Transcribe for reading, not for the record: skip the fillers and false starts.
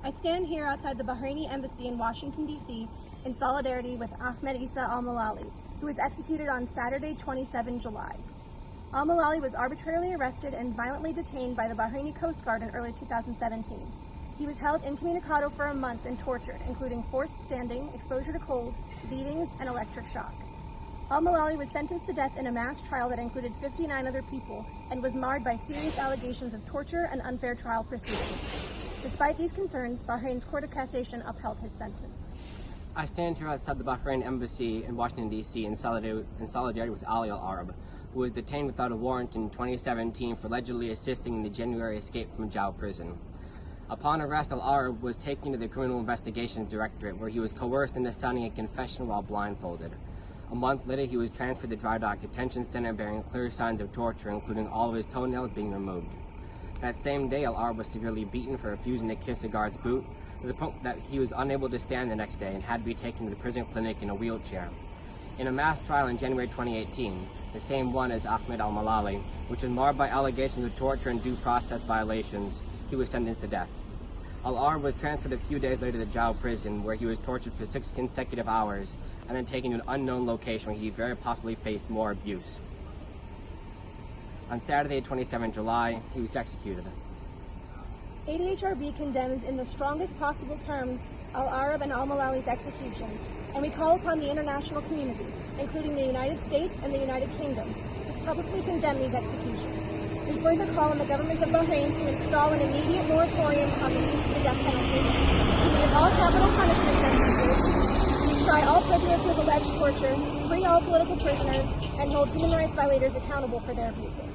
I stand here outside the Bahraini embassy in Washington, D.C. in solidarity with Ahmed al-Mulali, who was executed on Saturday, 27 July. Al-Mulali was arbitrarily arrested and violently detained by the Bahraini Coast Guard in early 2017. He was held incommunicado for a month and tortured, including forced standing, exposure to cold, beatings, and electric shock. Al-Mulali was sentenced to death in a mass trial that included 59 other people and was marred by serious allegations of torture and unfair trial proceedings. Despite these concerns, Bahrain's Court of Cassation upheld his sentence. I stand here outside the Bahrain embassy in Washington, D.C. in solidarity with Ali al-Arab, who was detained without a warrant in 2017 for allegedly assisting in the January escape from Jau prison. Upon arrest, al-Arab was taken to the Criminal Investigations Directorate, where he was coerced into signing a confession while blindfolded. A month later, he was transferred to Dry Dock Detention Center bearing clear signs of torture, including all of his toenails being removed. That same day, al-Arab was severely beaten for refusing to kiss a guard's boot, to the point that he was unable to stand the next day and had to be taken to the prison clinic in a wheelchair. In a mass trial in January 2018, the same one as Ahmed al-Mulali, which was marred by allegations of torture and due process violations, he was sentenced to death. Al-Arab was transferred a few days later to Jau prison, where he was tortured for 6 consecutive hours and then taken to an unknown location where he very possibly faced more abuse. On Saturday, 27 July, he was executed. Adhrb condemns in the strongest possible terms al-Arab and al-Mulali's executions, and we call upon the international community, including the United States and the United Kingdom, to publicly condemn these executions. We further call on the government of Bahrain to install an immediate moratorium on the use of the death penalty, to commute all capital punishment sentences, try all prisoners with alleged torture, free all political prisoners, and hold human rights violators accountable for their abuses.